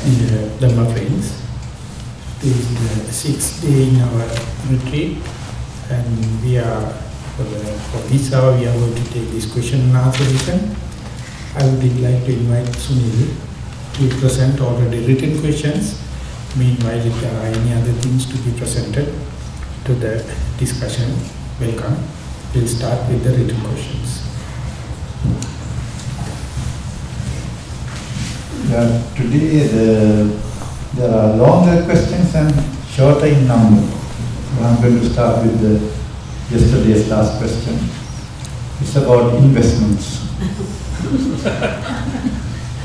Dear Dhamma friends, this is the 6th day in our retreat, and we are, for this hour, we are going to take this question and answer session. I would like to invite Sunil to present already written questions. Meanwhile, if there are any other things to be presented to the discussion, welcome. We'll start with the written questions. Today there are longer questions and shorter in number. I'm going to start with yesterday's last question. It's about investments.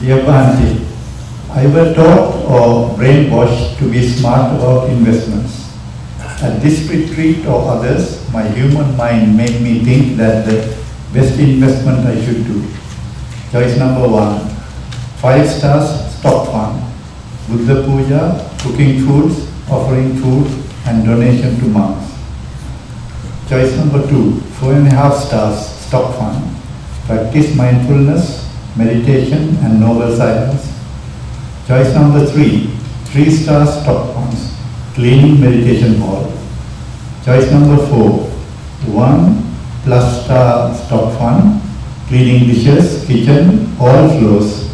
Dear Bhante, I was taught or brainwashed to be smart about investments. At this retreat or others, my human mind made me think that the best investment I should do. Choice number 1. 5 stars stock fund, Buddha Puja, cooking foods, offering food and donation to monks. Choice number 2, 4.5 stars stock fund, practice mindfulness, meditation and noble silence. Choice number 3, 3 stars stock funds, cleaning meditation hall. Choice number 4, 1+ star stock fund, cleaning dishes, kitchen, all floors.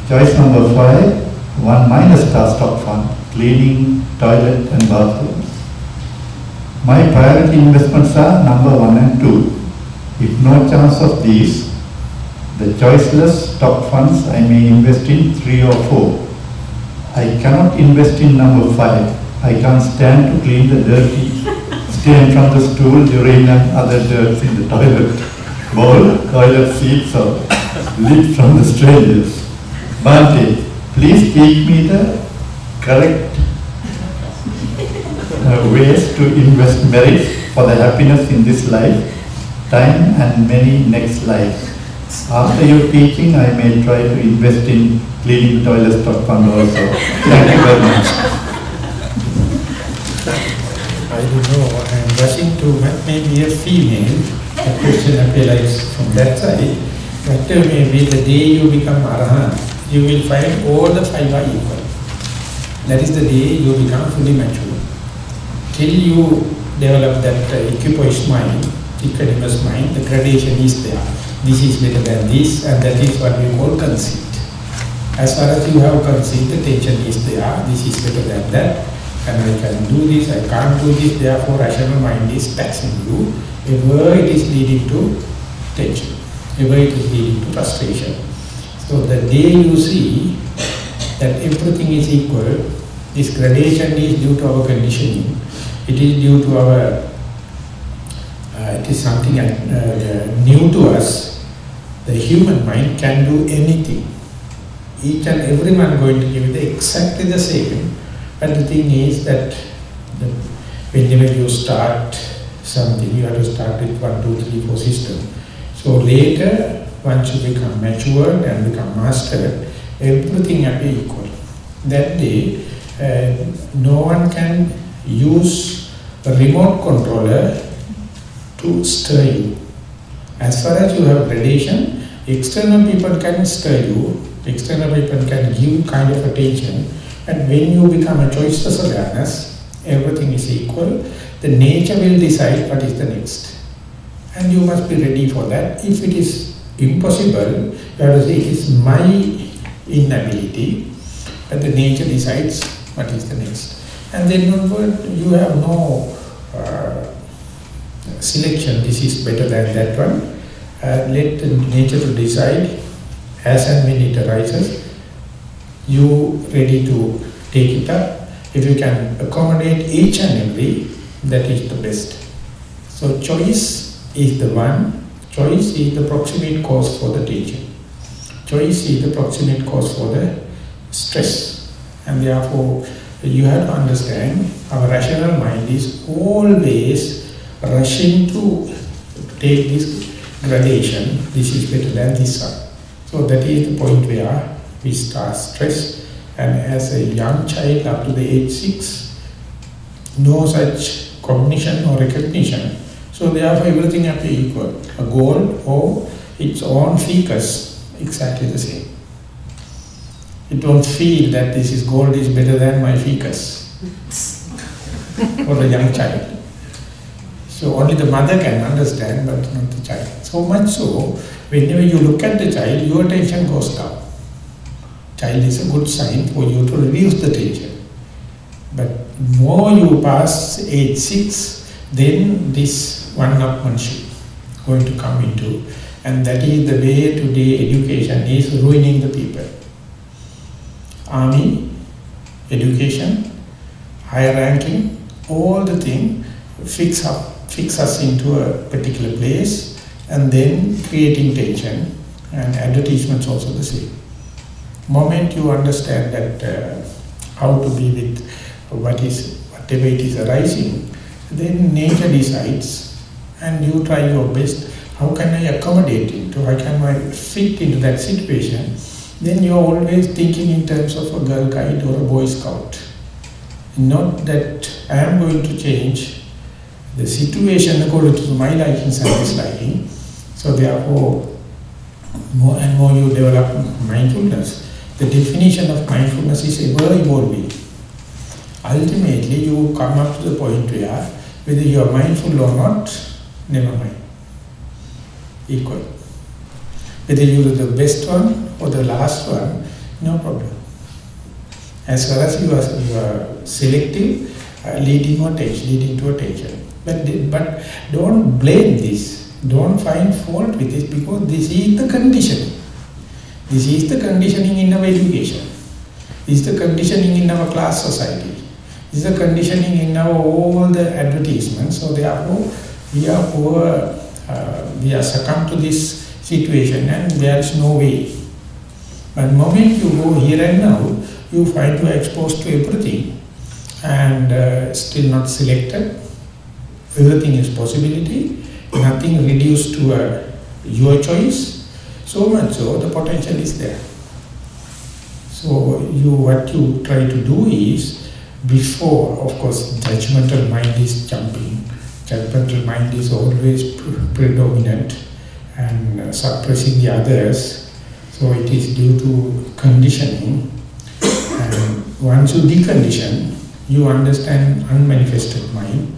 Choice number 5, 1- star stock fund, cleaning toilet and bathrooms. My priority investments are number 1 and 2. If no chance of these, the choiceless stock funds I may invest in 3 or 4. I cannot invest in number 5. I can't stand to clean the dirty stain from the stool, urine and other dirts in the toilet bowl, toilet seats or lid from the strangers. Bhante, please teach me the correct ways to invest merit for the happiness in this life, time and many next lives. After your teaching, I may try to invest in cleaning toilet stock fund also. Thank you very much. I don't know, I am rushing to maybe a female. The question appears from that side. But maybe the day you become Arahant, you will find all the 5 are equal. That is the day you become fully mature. Till you develop that equipoised mind, equanimous mind, the gradation is there. This is better than this, and that is what we call conceit. As far as you have conceit, the tension is there. This is better than that, and I can do this, I can't do this, therefore rational mind is taxing you. Ever it is leading to tension, ever it is leading to frustration. So the day you see that everything is equal, this gradation is due to our conditioning. It is due to our, it is something new to us. The human mind can do anything. Each and everyone going to give it exactly the same. But the thing is that whenever you start something, you have to start with 1, 2, 3, 4 system. So later, once you become matured and become mastered, everything will be equal. That day, no one can use a remote controller to stir you. As far as you have gradation, external people can stir you, external people can give kind of attention, and when you become a choiceless awareness, everything is equal. The nature will decide what is the next. And you must be ready for that. If it is impossible, you have to say it is my inability, but the nature decides what is the next. And then you have no selection, this is better than that one. Let the nature to decide as and when it arises. You ready to take it up. If you can accommodate each and every, that is the best. So choice is the one. Choice is the proximate cause for the tension. Choice is the proximate cause for the stress. And therefore, you have to understand, our rational mind is always rushing to take this gradation. This is better than this one. So that is the point where we start stress. And as a young child up to the age 6, no such cognition or recognition. So therefore everything has to be equal. A goal or its own ficus, exactly the same. You don't feel that this is gold is better than my ficus. For a young child. So only the mother can understand, but not the child. So much so, whenever you look at the child, your tension goes down. Child is a good sign for you to reduce the tension. But more you pass age 6, then this one-upmanship going to come into, and that is the way today education is ruining the people. Army, education, higher ranking, all the things fix us into a particular place, and then creating tension, and advertisements also the same. Moment you understand that how to be with whatever it is arising, then nature decides, and you try your best. How can I accommodate it? How can I fit into that situation? Then you are always thinking in terms of a Girl Guide or a Boy Scout. Not that I am going to change the situation according to my likings and disliking. So therefore, more and more you develop mindfulness. The definition of mindfulness is ever evolving. Ultimately, you come up to the point where whether you are mindful or not, never mind. Equal. Whether you are the best one or the last one, no problem. As far as you are selective, leading to attention. But don't blame this. Don't find fault with this, because this is the conditioning. This is the conditioning in our education. This is the conditioning in our class society. This is the conditioning in our all the advertisements. So therefore, we are succumbed to this situation, and there is no way. But the moment you go here and now, you find you are exposed to everything, and still not selected. Everything is possibility, nothing reduced to your choice. So much so, the potential is there. So what you try to do is, before, of course, judgmental mind is jumping. Judgmental mind is always predominant and suppressing the others. So it is due to conditioning. And once you decondition, you understand unmanifested mind.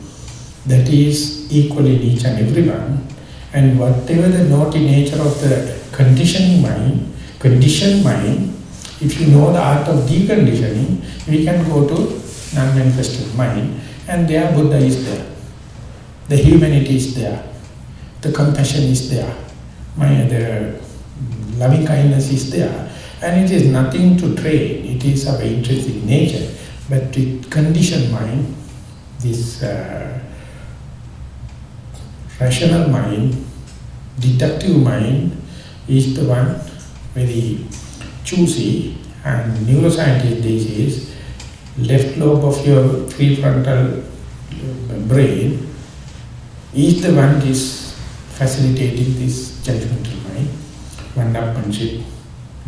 That is equal in each and everyone. And whatever the naughty nature of the conditioned mind, if you know the art of deconditioning, we can go to non-manifested mind, and there Buddha is there. The humanity is there. The compassion is there. The loving kindness is there. And it is nothing to train. It is our intrinsic nature. But with conditioned mind, this rational mind, deductive mind is the one very choosy, and neuroscientists these days, left lobe of your prefrontal brain is the one is facilitating this judgmental mind, one-upmanship,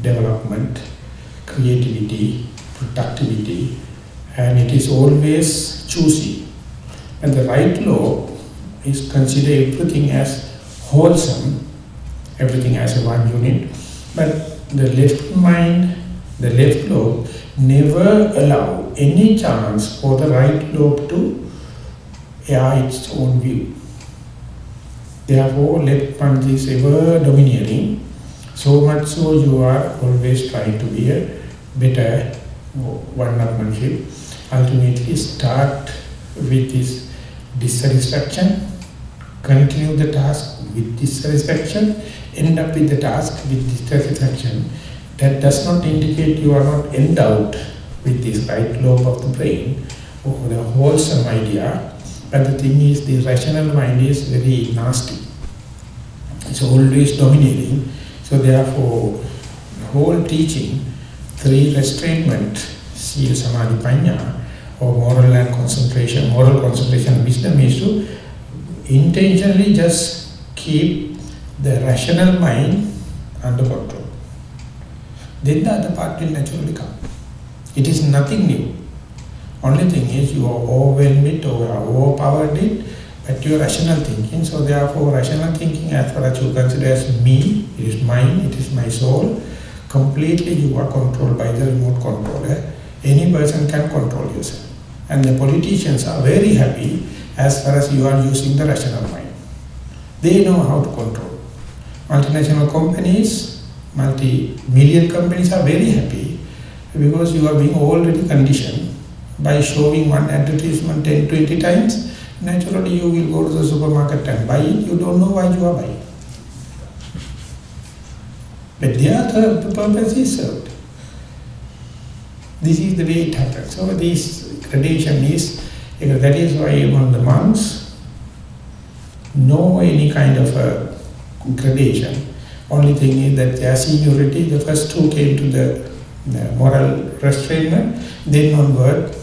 development, creativity, productivity, and it is always choosy. And the right lobe is consider everything as wholesome, everything as a one unit, but the left mind, the left lobe, never allow any chance for the right lobe to air its own view. Therefore, left mind is ever domineering, so much so you are always trying to be a better one-upmanship. Ultimately, start with this dissatisfaction, continue the task with dissatisfaction, end up with the task with dissatisfaction. That does not indicate you are not endowed with this right lobe of the brain or the wholesome idea. But the thing is, the rational mind is very nasty. It's always dominating. So therefore, the whole teaching, 3 restrainment, Sila, Samadhi, Panya, or moral concentration and wisdom, is to intentionally just keep the rational mind under control. Then the other part will naturally come. It is nothing new. Only thing is you are overwhelmed it or overpowered it, but your rational thinking. So therefore, rational thinking, as far as you consider as me, it is mine, it is my soul, completely you are controlled by the remote controller. Any person can control yourself. And the politicians are very happy as far as you are using the rational mind. They know how to control. Multinational companies, multi-million companies are very happy because you are being already conditioned by showing one advertisement 10, 20 times. Naturally you will go to the supermarket and buy it. You don't know why you are buying. But the purpose is served. This is the way it happens. So this gradation is, that is why among the monks, no any kind of a gradation. Only thing is that their seniority, the first two came to the moral restraint, then onward,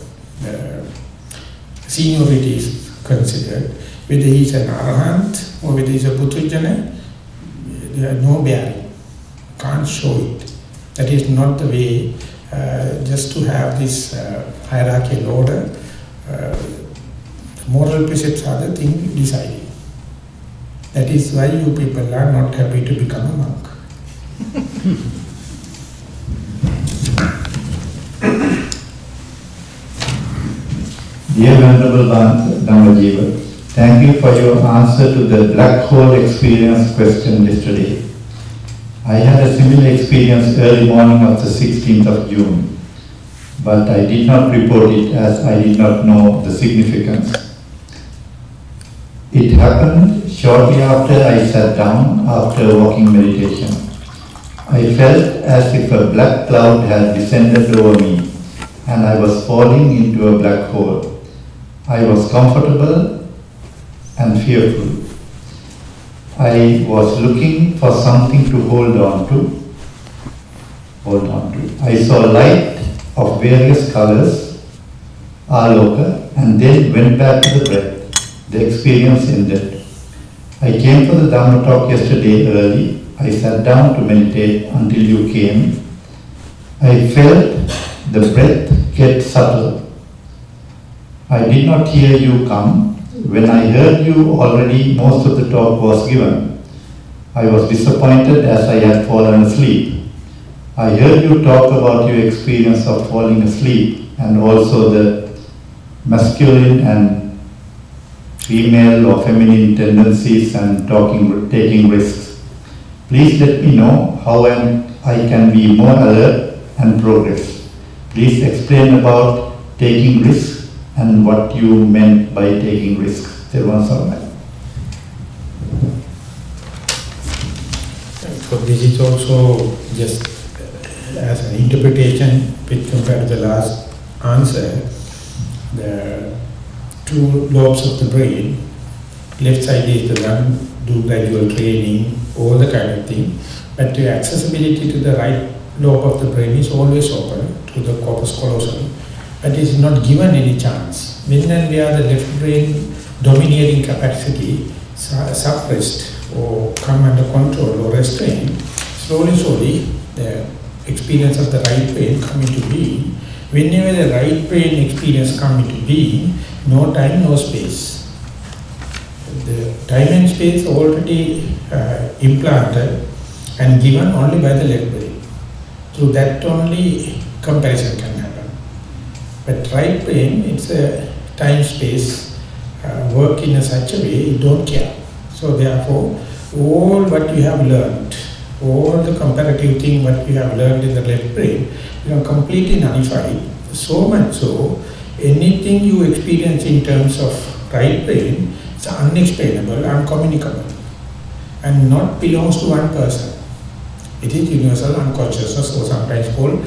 seniority is considered. Whether he is an arahant or whether he is a puthujjana, there are no bearing. Can't show it. That is not the way. Just to have this hierarchical order, moral precepts are the thing deciding. That is why you people are not happy to become a monk. Dear Venerable Dhammajiva, thank you for your answer to the black hole experience question yesterday. I had a similar experience early morning of the 16th of June, but I did not report it as I did not know the significance. It happened shortly after I sat down after walking meditation. I felt as if a black cloud had descended over me and I was falling into a black hole. I was comfortable and fearful. I was looking for something to hold on to. I saw light of various colors, aloka, and then went back to the breath. The experience ended. I came for the Dhamma talk yesterday early. I sat down to meditate until you came. I felt the breath get subtle. I did not hear you come. When I heard you already, most of the talk was given. I was disappointed as I had fallen asleep. I heard you talk about your experience of falling asleep and also the masculine and female or feminine tendencies and taking risks. Please let me know how I can be more alert and progress. Please explain about taking risks and what you meant by taking risks. Thero. So this is also just as an interpretation with compared to the last answer. The two lobes of the brain, left side is the one do gradual training, all the kind of thing, but the accessibility to the right lobe of the brain is always open to the corpus callosum. But it is not given any chance. When and where the left brain dominating capacity suppressed or come under control or restrained, slowly the experience of the right brain come into being. Whenever the right brain experience come into being, no time, no space. The time and space already implanted and given only by the left brain. Through that only comparison can happen. But right brain, it's a time-space work in such a way, you don't care. So therefore, all what you have learned, all the comparative thing what you have learned in the left brain, you are completely nullified. So much so, anything you experience in terms of right brain is unexplainable, uncommunicable, and not belongs to one person. It is universal unconsciousness, or sometimes called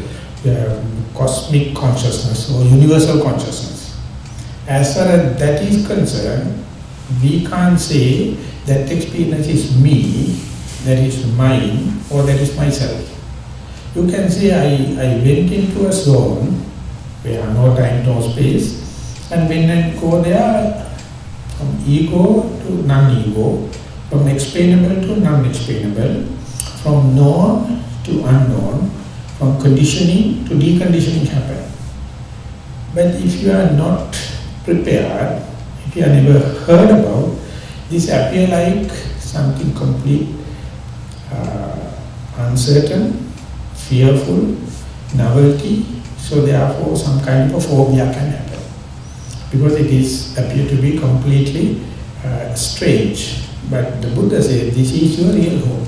cosmic consciousness or universal consciousness. As far as that is concerned, we can't say that experience is me, that is mine, or that is myself. You can say I went into a zone where no time, no space, and when I go there, from ego to non-ego, from explainable to non-explainable, from known to unknown, from conditioning to deconditioning happen. But if you are not prepared, if you have never heard about, this appear like something complete, uncertain, fearful, novelty, so therefore some kind of a phobia can happen. Because it is appear to be completely strange. But the Buddha said, this is your real home.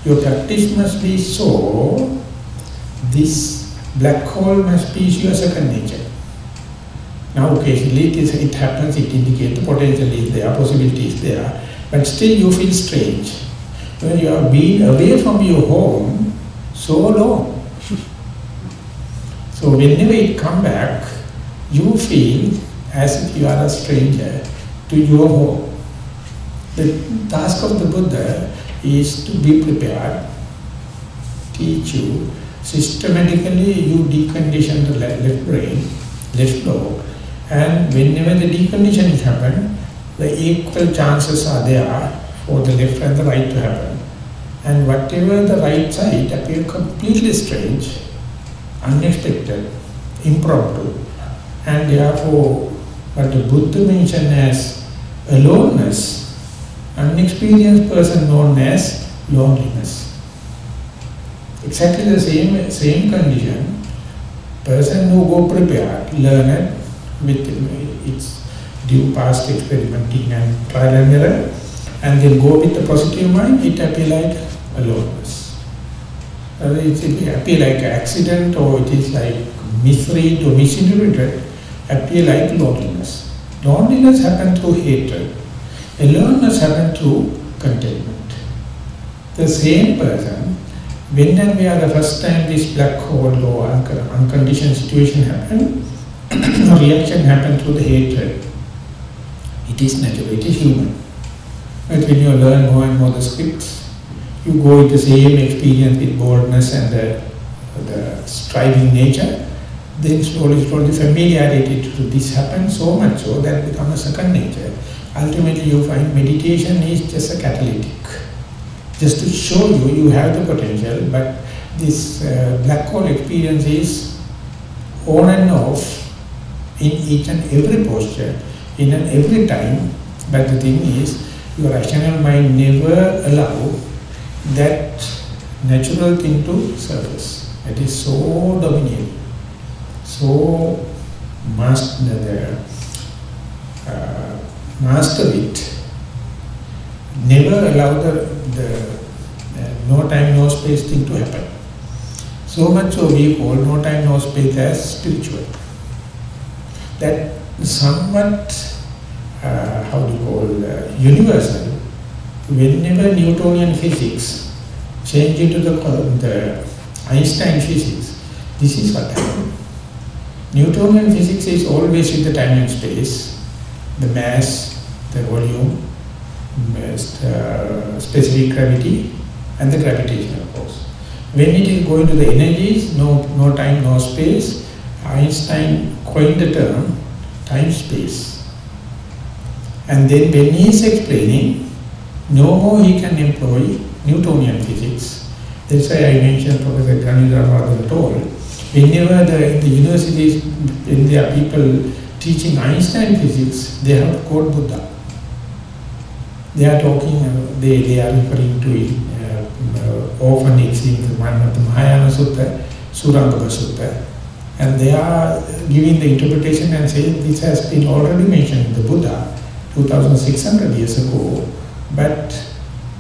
Your practice must be so, this black hole must be your second nature. Now occasionally it happens, it indicates the potential is there, possibility is there, but still you feel strange. When you are being away from your home so long. So whenever it comes back, you feel as if you are a stranger to your home. The task of the Buddha is to be prepared, teach you, systematically you decondition the left brain, left lobe, and whenever the decondition is happen, the equal chances are there for the left and the right to happen. And whatever the right side appears completely strange, unexpected, impromptu, and therefore what the Buddha mentioned as aloneness, unexperienced person known as loneliness. Exactly the same condition, person who go prepared, learned with its due past experimenting and trial and error, and then go with the positive mind, it appears like aloneness. It appears like an accident, or it is like misread or misinterpreted, appear like loneliness. Loneliness happens through hatred. Aloneness happens through contentment. The same person, when and where the first time this black hole or unconditioned situation happened, reaction happened through the hatred. It is natural, it is human. But when you learn more and more the scripts, you go with the same experience with boldness and the striving nature, then slowly familiarity to this happens so much so that it becomes a second nature. Ultimately you find meditation is just a catalytic. Just to show you have the potential, but this black hole experience is on and off in each and every posture, in and every time. But the thing is, your rational mind never allow that natural thing to surface. It is so dominating, so master it, never allow the no time, no space thing to happen. So much so we call no time, no space as spiritual. That somewhat, universal. Whenever Newtonian physics change into the Einstein physics, this is what happens. Newtonian physics is always with the time and space, the mass, the volume, specific gravity, and the gravitational force. When it is going to the energies, no time, no space, Einstein coined the term time-space. And then when he is explaining, no more he can employ Newtonian physics. That's why I mentioned Professor Gainsville told, whenever the universities, when there are people teaching Einstein physics, they have to quote Buddha. They are talking, they are referring to it, often it seems one of the Mahayana Sutta, Surangama Sutta, and they are giving the interpretation and saying this has been already mentioned in the Buddha 2600 years ago, but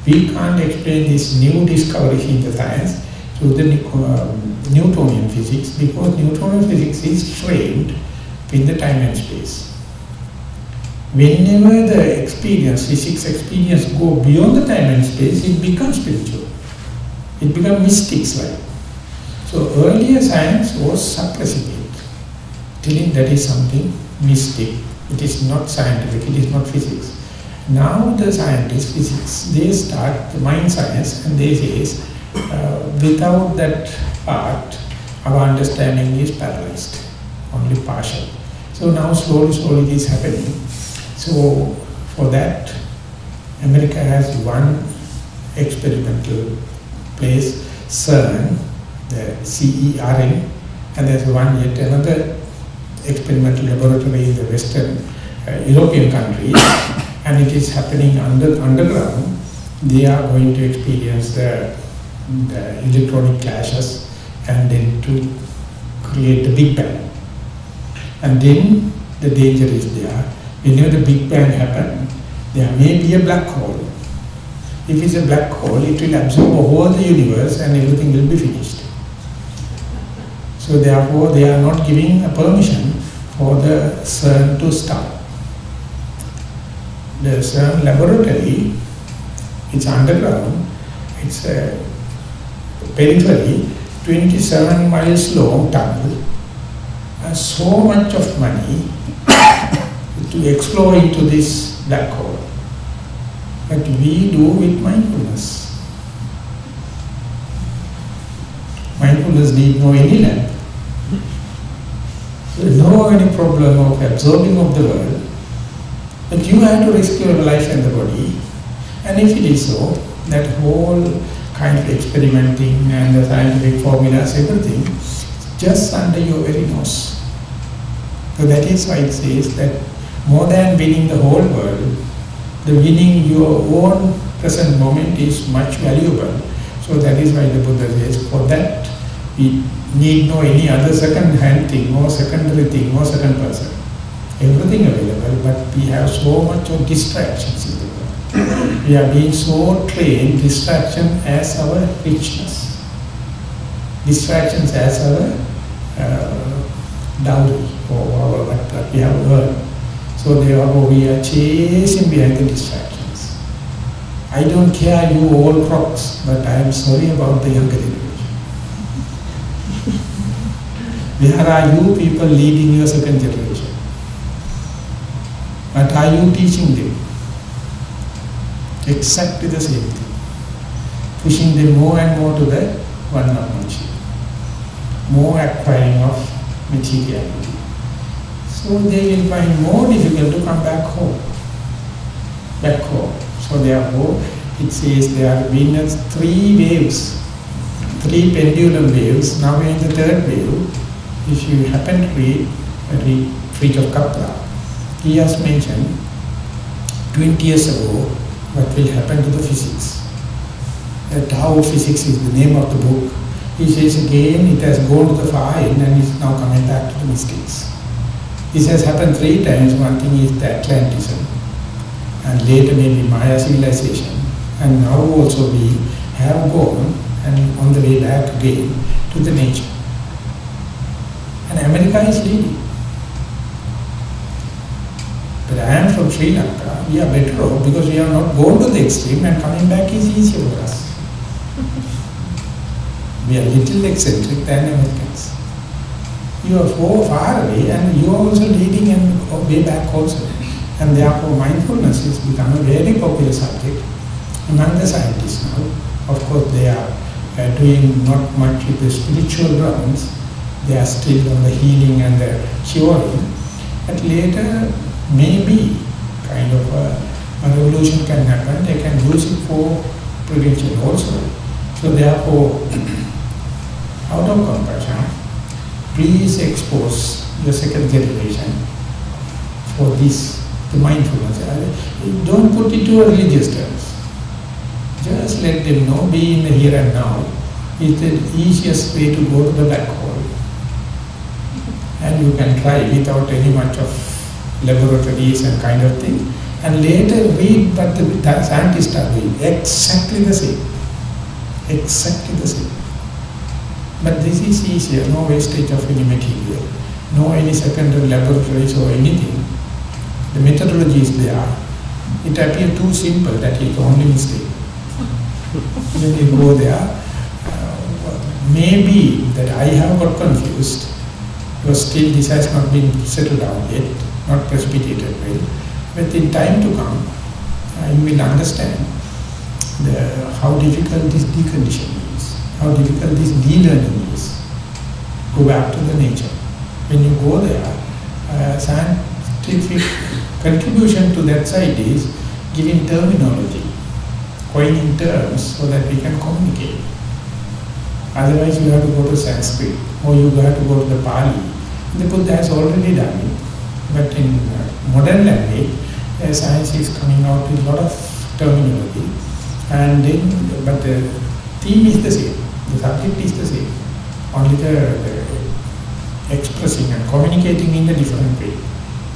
we can't explain this new discovery in the science through the Newtonian physics, because Newtonian physics is framed in the time and space. Whenever the experience, physics experience go beyond the time and space, it becomes spiritual. It becomes mystics-like. So earlier science was suppressing it, telling that is something mystic. It is not scientific, it is not physics. Now the scientists, physics, they start the mind science and they say, without that part, our understanding is paralyzed, only partial. So now slowly it is happening. So for that, America has one experimental place, CERN, the CERN, and there's yet another experimental laboratory in the Western European countries, and it is happening underground. They are going to experience the the electronic clashes, and then to create the Big Bang. And then the danger is there. Whenever the Big Bang happens, there may be a black hole. If it's a black hole, it will absorb all the universe and everything will be finished. So therefore, they are not giving a permission for the CERN to start. The CERN laboratory, it's underground, it's a periphery, 27 miles long tunnel, and so much of money to explore into this black hole. But we do with mindfulness. Mindfulness need no any lamp. There is no any problem of absorbing of the world. But you have to rescue your life and the body. And if it is so, that whole kind of experimenting and the scientific formulas, everything, just under your very nose. So that is why it says that more than winning the whole world, the winning your own present moment is much valuable. So that is why the Buddha says, for that we need no any other second-hand thing, no secondary thing, no second person. Everything available, but we have so much of distractions in the world. We are being so trained, distraction as our richness. Distractions as our dowry, or what we have earned. So therefore we are chasing behind the distractions. I don't care you all crocs, but I am sorry about the younger generation. Where are you people leading your second generation? What are you teaching them? Exactly the same thing. Pushing them more and more to the one-upmanship. More acquiring of materiality. So they will find more difficult to come back home. Back home. So therefore, it says there have been 3 waves, 3 pendulum waves. Now we are in the 3rd wave. If you happen to read Retreat of Kapra, he has mentioned 20 years ago what will happen to the physics. Tao Physics is the name of the book. He says again it has gone to the far end and is now coming back to the mystics. This has happened 3 times. One thing is the Atlantism, and later maybe Maya civilization, and now also we have gone and on the way back again to the nature. And America is leading. But I am from Sri Lanka, we are better off because we have not gone to the extreme and coming back is easier for us. We are little eccentric than Americans. You are so far away and you are also leading and way back also. And therefore mindfulness has become a very popular subject among the scientists now. Of course they are doing not much with the spiritual grounds. They are still on the healing and the curing. But later maybe kind of a revolution can happen. They can use it for prevention also. So therefore, out of compassion, please expose your second generation for this, the mindfulness. Don't put it to a religious terms. Just let them know, be in the here and now. It's the easiest way to go to the black hole. And you can try without any much of laboratories and kind of thing. And later read what the scientists are doing. Exactly the same. Exactly the same. But this is easier, no wastage of any material, no any secondary laboratories or anything. The methodology is there. It appears too simple that it's only mistake. When you go there, maybe that I have got confused, because still this has not been settled down yet, not precipitated well. But in time to come, you will understand how difficult this deconditioning is, how difficult this de-learning is. Go back to the nature. When you go there, scientific contribution to that side is giving terminology, coining terms so that we can communicate. Otherwise you have to go to Sanskrit or you have to go to the Pali. The Buddha has already done it. But in modern language, science is coming out with a lot of terminology. And then, but the theme is the same, the subject is the same, only the expressing and communicating in a different way.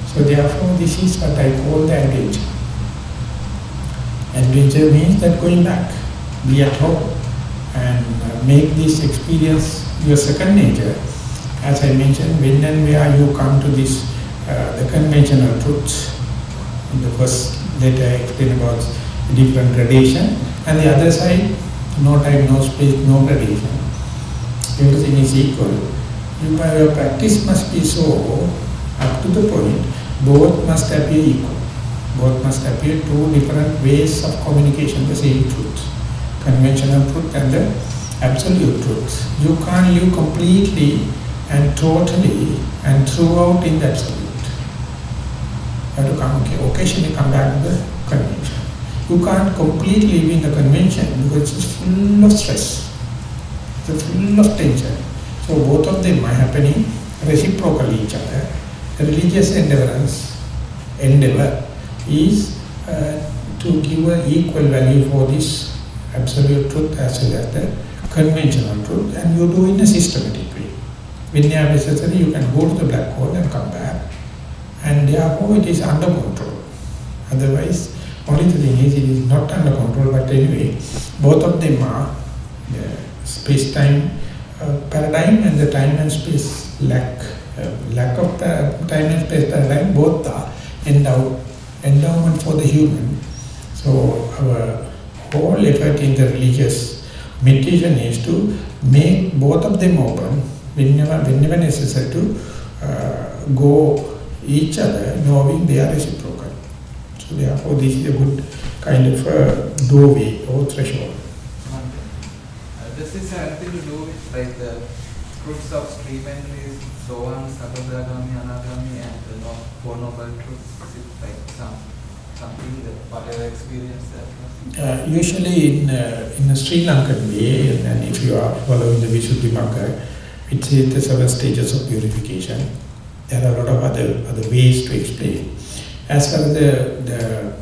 So therefore this is what I call the adventure. Adventure means that going back, be at home and make this experience your second nature. As I mentioned, when and where you come to this, the conventional truths. In the first letter I explained about different gradation, and the other side, no time, no space, no gradation. Everything is equal. Your practice must be so up to the point, both must appear equal. Both must appear two different ways of communication, the same truth. Conventional truth and the absolute truth. You can't live completely and totally and throughout in the absolute. You have to come, occasionally come back to the convention. You can't completely live in the convention because it's full of stress. It's full of tension. So both of them are happening reciprocally each other. The religious endeavor is to give an equal value for this absolute truth as well as the conventional truth, and you do in a systematic way. When you are necessary, you can go to the black hole and come back, and therefore it is under control. Otherwise, only the thing is, it is not under control, but anyway, both of them are the space-time paradigm and the time and space lack of the time and space paradigm, both are endowment for the human. So our whole effort in the religious meditation is to make both of them open whenever necessary to go each other, knowing they are reciprocal. So therefore this is a good kind of doorway or threshold. Does this have anything to do with like the truths of stream and trees, so on, Sakadagami, Anagami, and the Four Noble Truths? Is it like something that whatever experience that was? Usually in a Sri Lankan way, and if you are following the Visuddhimagga, it says the 7 stages of purification. There are a lot of other ways to explain. As far as the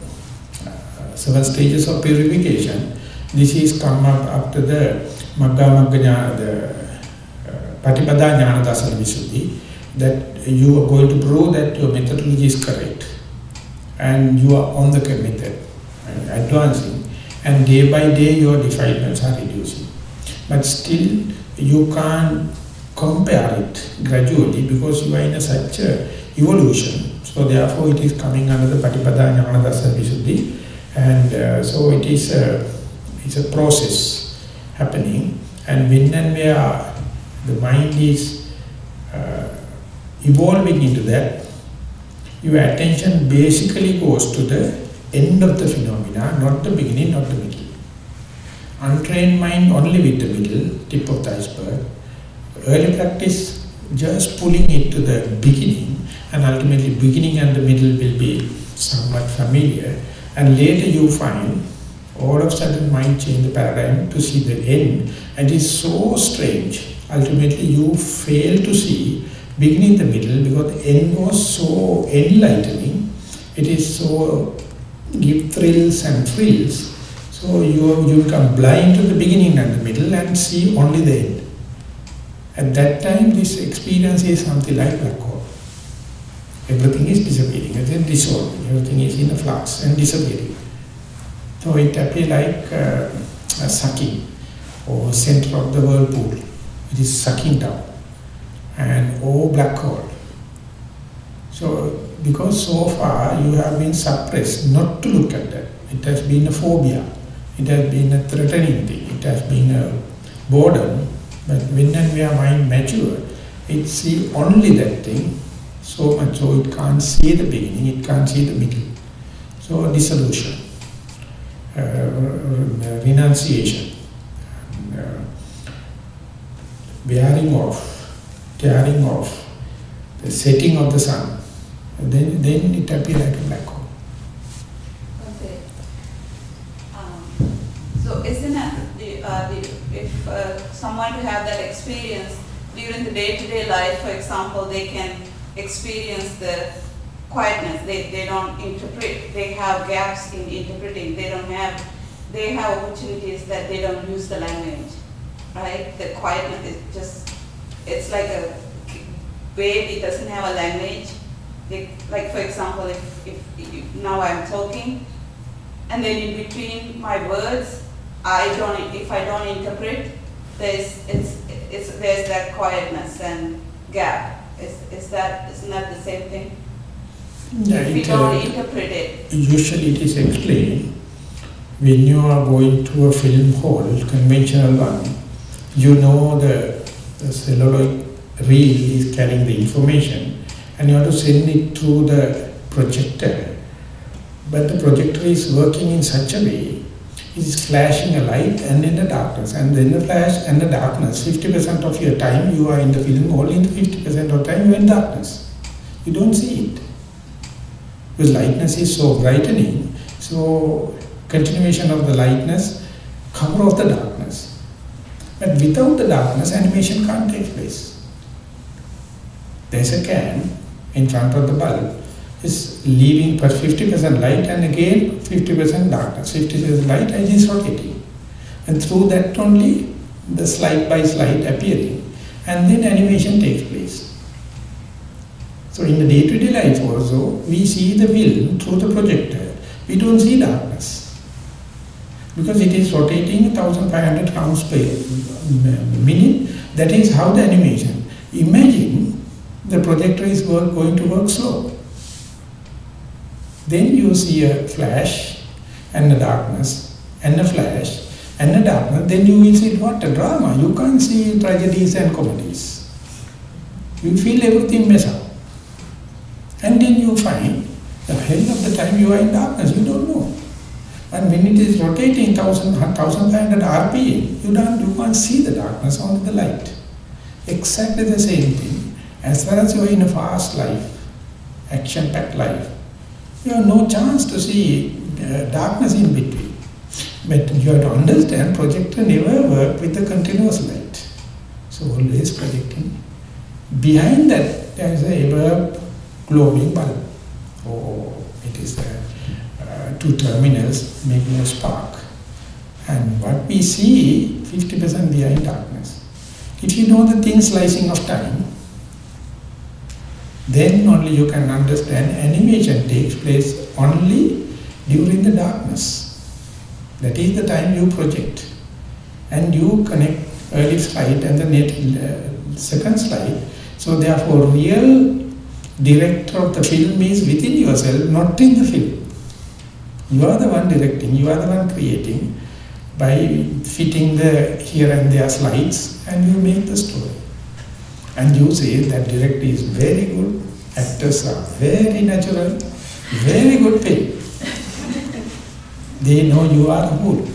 7 stages of purification, this is come up after the Magga Jnana, the Patipada Jnana Dasana Visuddhi, that you are going to prove that your methodology is correct and you are on the method, advancing, and day by day your defilements are reducing. But still you can't compare it gradually because you are in such a evolution. So therefore it is coming under the Patipada Jnana Dasana Visuddhi, and so it is it's a process happening, and when and where the mind is evolving into that, your attention basically goes to the end of the phenomena, not the beginning, not the middle. Untrained mind only with the middle, tip of the iceberg. Early practice just pulling it to the beginning, and ultimately beginning and the middle will be somewhat familiar, and later you find all of a sudden mind change the paradigm to see the end, and it is so strange. Ultimately you fail to see beginning, the middle, because the end was so enlightening. It is so give thrills and frills. So you become blind to the beginning and the middle and see only the end. At that time this experience is something like black hole. Everything is disappearing, and then dissolving, everything is in a flux and disappearing. So it appears like a sucking, or center of the whirlpool. It is sucking down, and black hole. So because so far you have been suppressed not to look at that. It has been a phobia, it has been a threatening thing, it has been a boredom. But when and where mind mature, it sees only that thing, so much so it can't see the beginning, it can't see the middle. So dissolution, renunciation, wearing off, tearing off, the setting of the sun, then it appears like a black hole. Okay. So isn't it, if someone to have that experience during the day-to-day life, for example, they can experience the quietness, they don't interpret, they have gaps in interpreting, they don't have they have opportunities that they don't use the language, right? The quietness is just, it's like a baby doesn't have a language. Like for example, if now I'm talking, and then in between my words, if I don't interpret, there's that quietness and gap. Isn't that the same thing? Yeah, if we don't interpret it. Usually it is explained when you are going to a film hall, conventional one, you know the celluloid reel is carrying the information and you have to send it through the projector. But the projector is working in such a way, it is flashing a light and in the darkness, and in the flash and the darkness, 50% of your time you are in the film hall, in 50% of the time you are in darkness. You don't see it. Because lightness is so brightening, so continuation of the lightness, cover of the darkness. But without the darkness, animation can't take place. There's a can in front of the bulb, is leaving 50% light and again 50% darkness, 50% light and is rotating. And through that only the slide by slide appearing, and then animation takes place. So in the day-to-day life also, we see the film through the projector. We don't see darkness. Because it is rotating 1500 rounds per minute. That is how the animation. Imagine the projector is going to work slow. Then you see a flash and a darkness and a flash and a darkness. Then you will see what a drama. You can't see tragedies and comedies. You feel everything mess up. And then you find the hell of the time you are in darkness, you don't know. And when it is rotating 1500 RPM, you can't see the darkness, only the light. Exactly the same thing. As far as you are in a fast life, action-packed life, you have no chance to see darkness in between. But you have to understand, projector never works with the continuous light. So always projecting. Behind that, there is a ever glowing bulb. Or it is two terminals making a spark. And what we see, 50% behind darkness. If you know the thin slicing of time, then only you can understand animation takes place only during the darkness. That is the time you project. And you connect early slide and the second slide. So therefore real director of the film is within yourself, not in the film. You are the one directing, you are the one creating by fitting the here and there slides, and you make the story. And you say that director is very good, actors are very natural, very good film. They know you are a fool.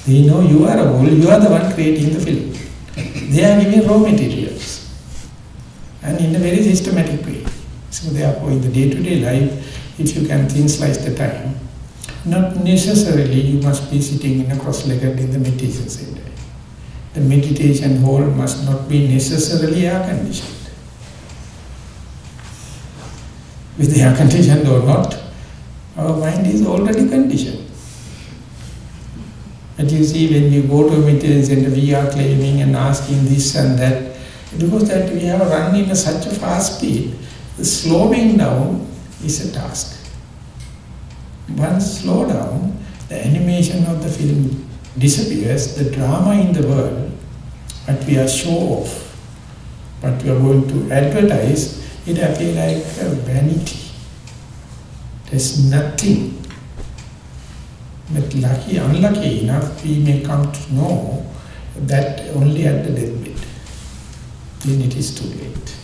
They know you are a fool, you are the one creating the film. They are giving raw materials. And in a very systematic way. So therefore in the day-to-day life, if you can thin slice the time, not necessarily you must be sitting in a cross-legged in the meditation center. The meditation hall must not be necessarily air-conditioned. With the air-conditioned or not, our mind is already conditioned. But you see, when we go to a meditation center, we are claiming and asking this and that, because that we have run in such a fast speed, the slowing down is a task. Once slow down, the animation of the film disappears, the drama in the world, what we are show off, what we are going to advertise, it appears like a vanity. There's nothing. But unlucky enough, we may come to know that only at the deathbed. Then it is too late.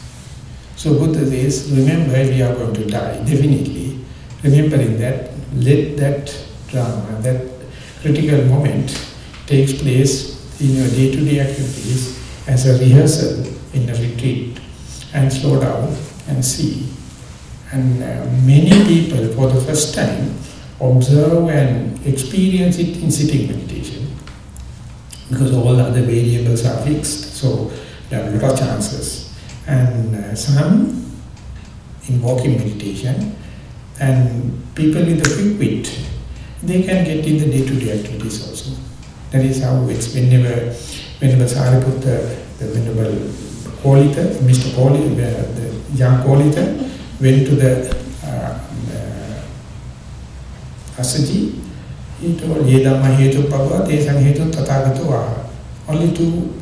So Buddha says, remember we are going to die, definitely. Remembering that, let that drama, that critical moment takes place in your day-to-day activities as a rehearsal in a retreat, and slow down and see. And many people for the first time observe and experience it in sitting meditation, because all the other variables are fixed, so there are a lot of chances. And some in walking meditation, and people with a quick wit, they can get in the day-to-day activities also. That is how it's whenever Sariputta, the Venerable Kolita, Mr. Kolita, the young Kolita, went to the Asaji, he told, Ye Dhamma hetu pabha, te sang hetu tathagato aha. Only 2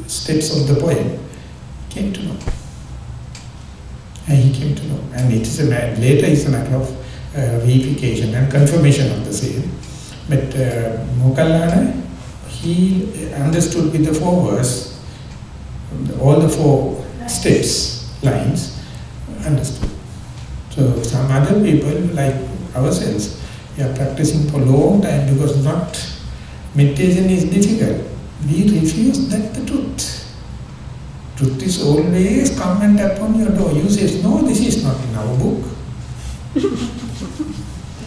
steps of the poem came to know. And he came to know. And it is later it's a matter of reification and confirmation of the same. But Moggallana, he understood with the 4 verse, all the 4 steps, lines, understood. So some other people like ourselves, we are practicing for a long time because meditation is difficult. We refuse that the truth. Truth is always come and tap on your door. You say, no, this is not in our book.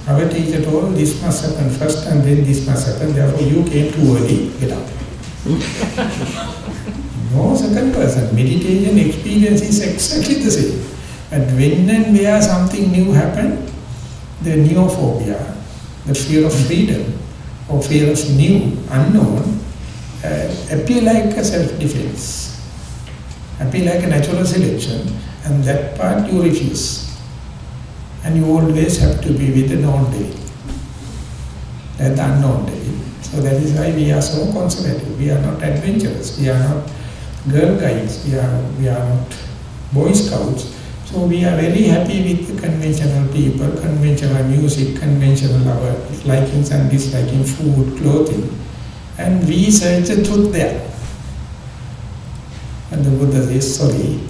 Our teacher told, this must happen first and then this must happen. Therefore, you came too early, get out. No second person. Meditation experience is exactly the same. But when and where something new happens, the neophobia, the fear of freedom or fear of new, unknown, appear like a self-defense, appear like a natural selection, and that part you refuse. And you always have to be with the known devil, the unknown devil. So that is why we are so conservative. We are not adventurous. We are not Girl Guides. We are not Boy Scouts. So we are very happy with the conventional people, conventional music, conventional our likings and disliking, food, clothing. And we search the truth there. And the Buddha says, sorry,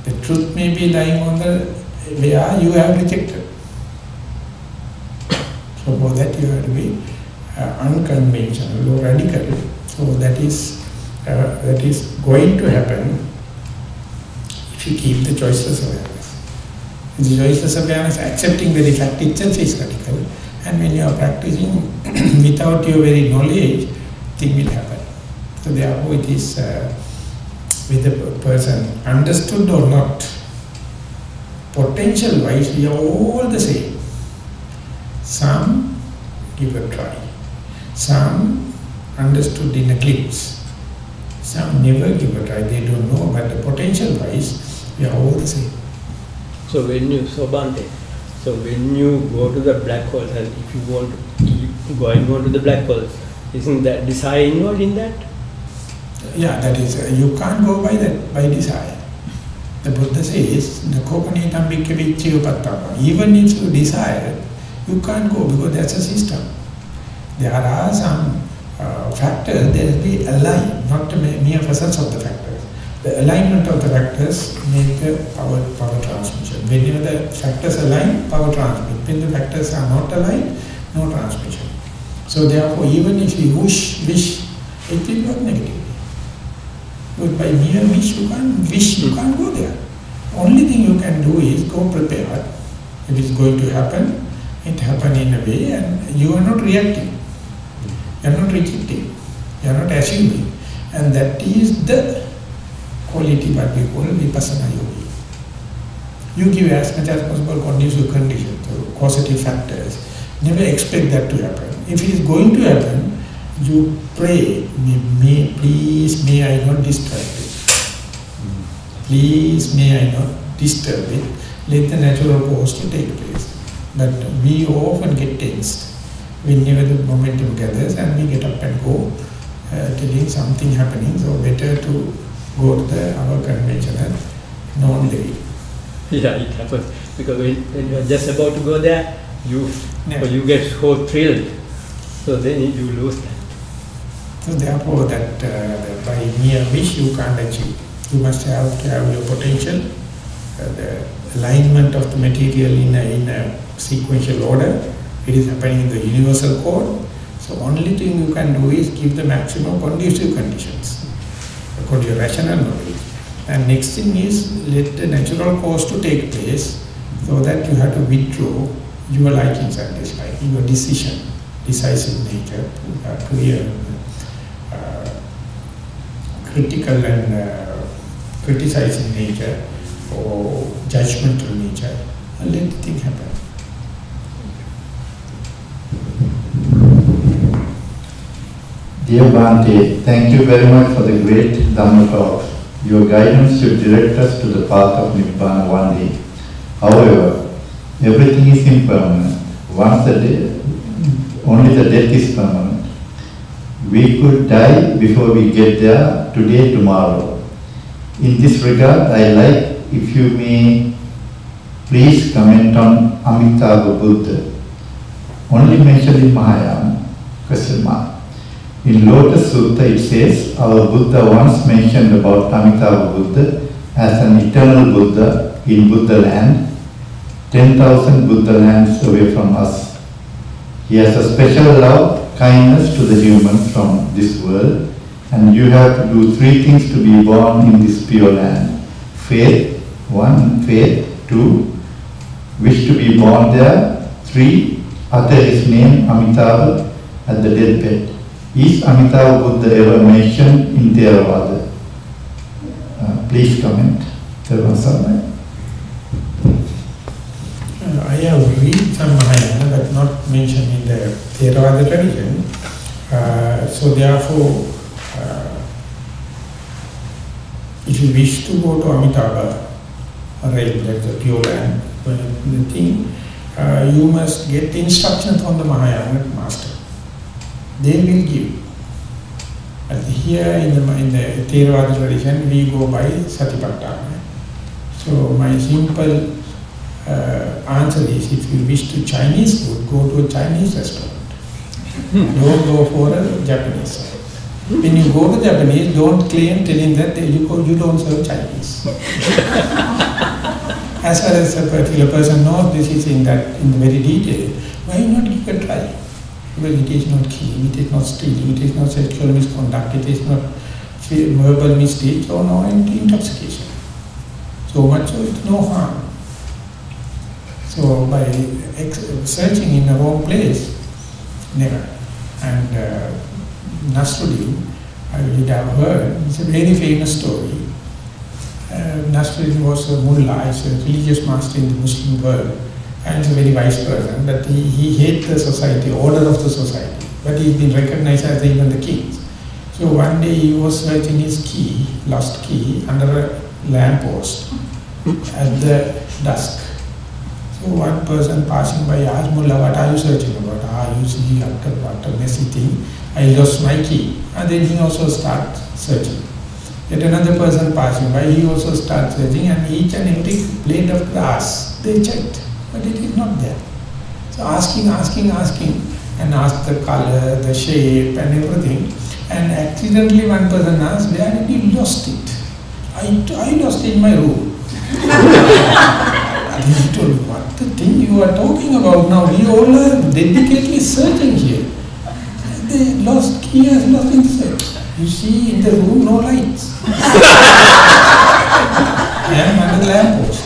the truth may be lying on the where you have rejected. So for that you have to be unconventional or radical. So that is going to happen if you keep the choiceless awareness. The choiceless awareness, accepting very fact itself is radical. And when you are practicing without your very knowledge, thing will happen. So therefore it is with the person understood or not, potential wise we are all the same. Some give a try. Some understood in a glimpse. Some never give a try, they don't know, but the potential wise we are all the same. So when you go to the black holes, and if you want to keep going on to the black holes, isn't that desire involved in that? Yeah, that is, you can't go by that, by desire. The Buddha says, even if you desire, you can't go because that's a system. There are some factors, there will be aligned, not the mere presence of the factors. The alignment of the factors make the power transmission. Whenever the factors align, power transmit. When the factors are not aligned, no transmission. So therefore, even if you wish, it will work negatively. But by mere wish, you can't go there. Only thing you can do is go prepared. If it's going to happen, it happen in a way, and you are not reacting. You are not rejecting. You are not assuming. And that is the quality what we call vipassana yogi. You give as much as possible conducive conditions, so causative factors. Never expect that to happen. If it is going to happen, you pray, please may I not disturb it. Please may I not disturb it. Let the natural course to take place. But we often get tensed whenever the momentum gathers and we get up and go, telling something happening. So better to go to our conventional non-living. Yeah, it happens. Because when you are just about to go there, you get so thrilled. So then you lose that. So therefore that by mere wish you can't achieve. You must have to have your potential, the alignment of the material in a sequential order. It is happening in the universal code. So only thing you can do is give the maximum conducive conditions according to your rational knowledge. And next thing is let the natural course to take place, so that you have to withdraw your likings and dislikes, your decisive nature, clear, critical and criticizing nature or judgmental nature, and let the thing happen. Dear Bhante, thank you very much for the great Dhamma talks. Your guidance should direct us to the path of Nibbana one day. However, everything is impermanent. Only the death is permanent. We could die before we get there, today, tomorrow. In this regard, I like if you may please comment on Amitabha Buddha. Only mentioned in Mahayana, question mark. In Lotus Sutta it says, our Buddha once mentioned about Amitabha Buddha as an eternal Buddha in Buddha land, 10,000 Buddha lands away from us. He has a special love, kindness to the humans from this world, and you have to do 3 things to be born in this pure land. Faith, 1, faith, 2, wish to be born there, 3, utter his name Amitabha at the deathbed. Is Amitabha Buddha ever mentioned in Theravada? Please comment. I have read some Mahayana but not mentioned in the Theravada tradition. So therefore, if you wish to go to Amitabha, right, that's a pure land, the thing, you must get instruction from the Mahayana master. They will give. But here in the Theravada tradition, we go by Satipatthana. So my simple answer is, if you wish to Chinese food, go to a Chinese restaurant. Don't go for a Japanese. When you go to Japanese, don't claim telling that you don't serve Chinese. As far as a particular person knows this is in very detail, why not give a try? Well, it is not killing, it is not stealing, it is not sexual misconduct, it is not verbal mistakes or no intoxication. So much so it's no harm. So by searching in the wrong place, never. And Nasruddin, I would have heard, it's a very famous story. Nasruddin was a mullah, he's a religious master in the Muslim world. And he's a very wise person, but he hates the society, order of the society. But he's been recognized as even the king. So one day he was searching his key, lost key, under a lamppost at the dusk. So one person passing by asked Mullah, what are you searching about? You see, what a messy thing. I lost my key. And then he also starts searching. Yet another person passing by, he also starts searching, and each and every blade of grass, they checked. But it is not there. So asking, and asked the color, the shape and everything. And accidentally one person asked, where did you lost it? I lost it in my room. And he told me, what the thing you are talking about now? We all are dedicatedly searching here. The lost key has lost in search. You see in the room no lights. I am under the lamppost.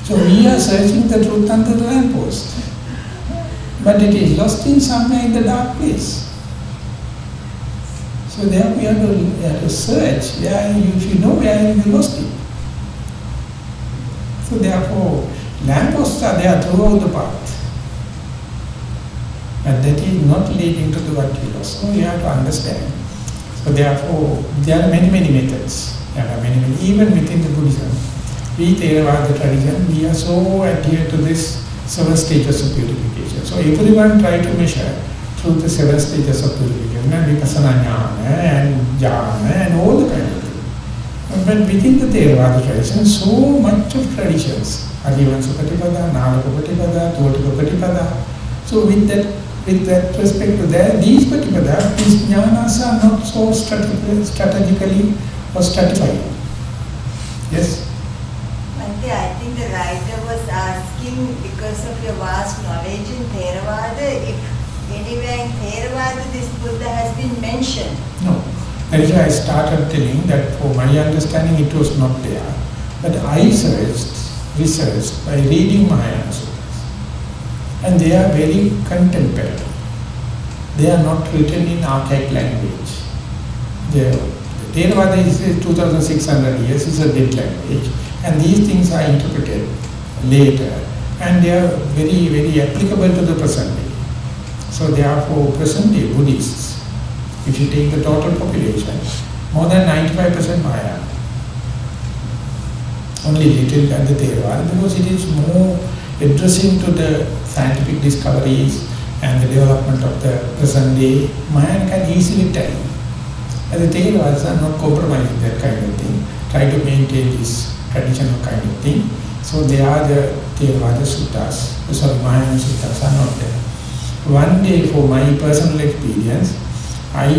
So we are searching the truth under the lamppost. But it is lost in somewhere in the dark place. So there we have to search where if you know where you lost it. So therefore, lampposts are there throughout the path. But that is not leading to the what you lost. So you have to understand. So therefore, there are many methods. There are many, even within the Buddhism. We Theravada tradition, we are so adhered to this 7 stages of purification. So everyone try to measure through the 7 stages of purification, and Vipassana Jnana, and Jnana, and all the kind of things. But within the Theravada tradition, so much of traditions, Adivansa Patipada, Nalaka Patipada, Totika Patipada. So with that respect to that, these Patipada, these Jnanas are not so strategically or stratified. Yes? I think the writer was asking, because of your vast knowledge in Theravada, if anywhere in Theravada this Buddha has been mentioned. No. That is why I started telling that for my understanding it was not there. But I researched by reading Mahayana Suttas. And they are very contemporary. They are not written in archaic language. Theravada is 2600 years, is a dead language. And these things are interpreted later, and they are very applicable to the present day. So therefore, present day Buddhists If you take the total population, more than 95% Mahayana. Only little at the Theravada, because it is more addressing to the scientific discoveries and the development of the present day. Mahayana can easily tell. But the Theravadas are not compromising that kind of thing, try to maintain this traditional kind of thing. So they are the Theravada Suttas, Mahayana Suttas are not there. One day, for my personal experience, I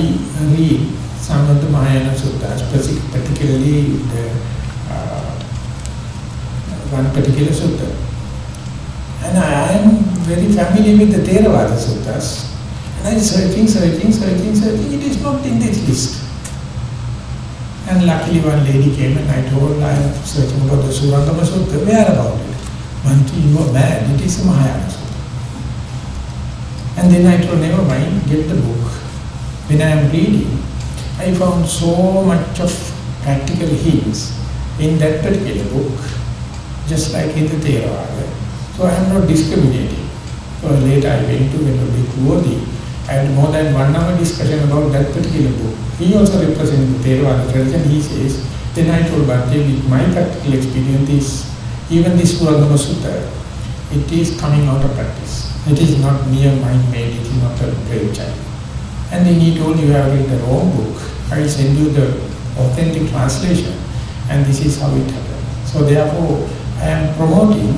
read some of the Mahayana Suttas, particularly the one particular sutta. And I am very familiar with the Theravada Suttas. And I am searching, it is not in this list. And luckily one lady came and I told her, I am searching about the Surangama Sutta, where about it? Manti, you are mad, it is a Mahayana Sutta. And then I told, never mind, get the book. When I am reading, I found so much of practical hints in that particular book, just like in the Theravada. So I am not discriminating. So later I went to Venerable, I had more than 1 hour discussion about that particular book. He also represents the Theravada tradition. He says, then I told Bhante, with my practical experience is, even this Surangama Sutta, it is coming out of practice. It is not mere mind-made, it is not a brave child. And then he told, you have read the wrong book. I will send you the authentic translation, and this is how it happened. So therefore, I am promoting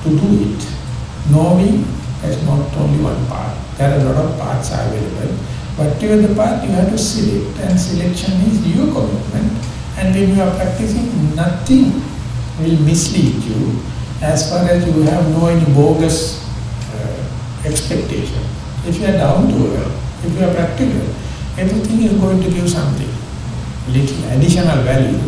to do it, knowing there's not only one path. There are a lot of paths available. Whatever the path, you have to select, and selection is your commitment. And when you are practicing, nothing will mislead you as far as you have no any bogus expectation. If you are down to earth, if you are practical, everything is going to give something, little additional value.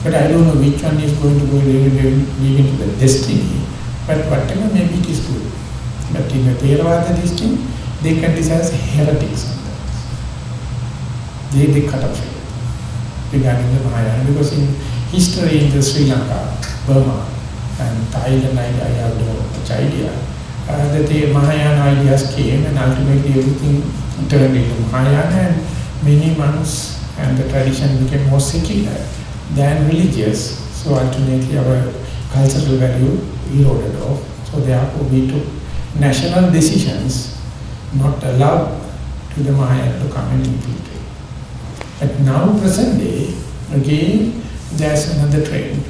But I don't know which one is going to go lead into the destiny. But whatever, maybe it is good. But in the Theravada destiny, they can criticize heretics sometimes. They cut off it regarding the Mahayana, because in history in the Sri Lanka, Burma and Thailand, I have no much idea. That the Mahayana ideas came and ultimately everything turned into Mahayana, and many monks and the tradition became more secular than religious. So ultimately our cultural value eroded off. So therefore we took national decisions, not allowed to the Mahayana to come and infiltrate. But now present day, again there's another trend.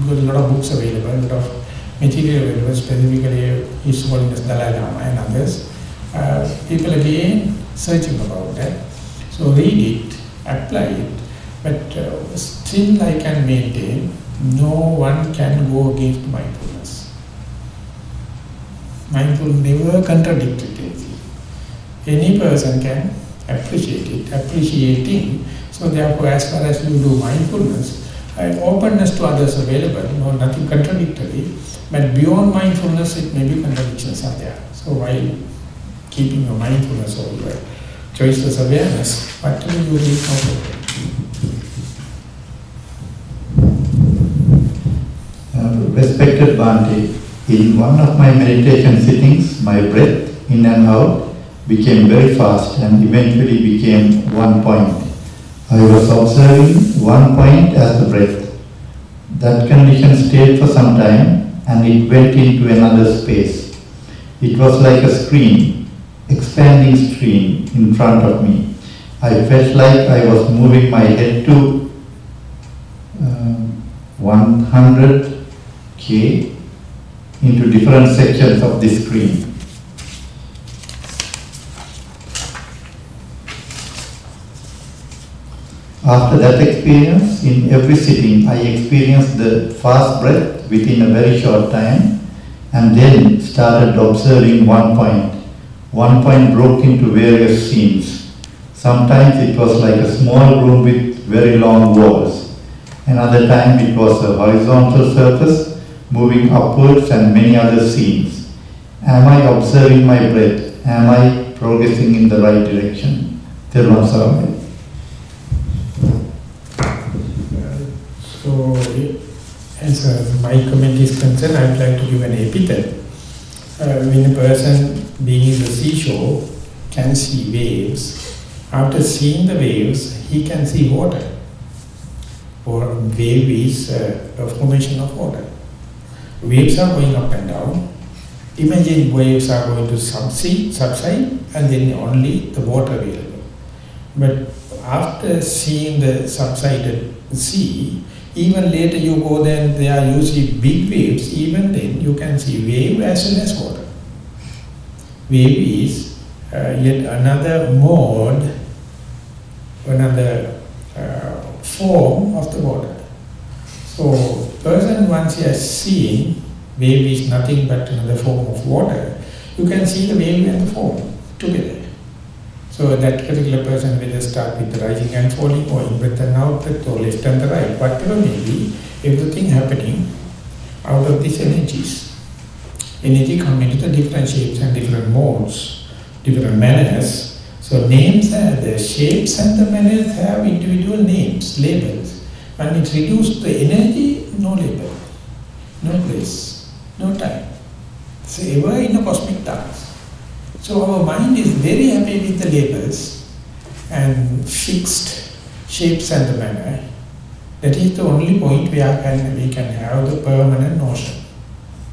Because a lot of books available, a lot of material available, specifically His Holiness Dalai Lama and others. People again searching about that. So read it, apply it, but still I can maintain no one can go against mindfulness. Mindfulness never contradicts anything. Any person can appreciate it, appreciating. So therefore, as far as you do mindfulness, openness to others available, no, nothing contradictory, but beyond mindfulness it may be contradictions are there. So while keeping your mindfulness over choiceless awareness, whatever you read now. Respected Bhante, in one of my meditation sittings, my breath in and out became very fast and eventually became 1 point. I was observing 1 point as the breath. That condition stayed for some time and it went into another space. It was like a screen, expanding screen in front of me. I felt like I was moving my head to 100K into different sections of this screen. After that experience, in every sitting, I experienced the fast breath within a very short time and then started observing 1 point. 1 point broke into various scenes. Sometimes it was like a small room with very long walls. Another time it was a horizontal surface moving upwards and many other scenes. Am I observing my breath? Am I progressing in the right direction? Thero. So, as my comment is concerned, I would like to give an epithet. When a person being in the seashore can see waves, After seeing the waves, he can see water. Or wave is a formation of water. Waves are going up and down. Imagine waves are going to subside, and then only the water available. But after seeing the subsided sea, even later you go there and there you see big waves, even then you can see wave as well as water. Wave is yet another mode, another form of the water. So, person once he has seen wave is nothing but another form of water, you can see the wave and the form together. So that particular person will start with the rising and falling, or in-breath and out-breath, or left and the right, whatever may be, everything happening out of these energies. Energy come into the different shapes and different modes, different manners. So names are the shapes and the manners have individual names, labels. When it reduces the energy, no label, no place, no time. It's ever in a cosmic dance. So our mind is very happy with the labels and fixed shapes and the manner. That is the only point where we can have the permanent notion,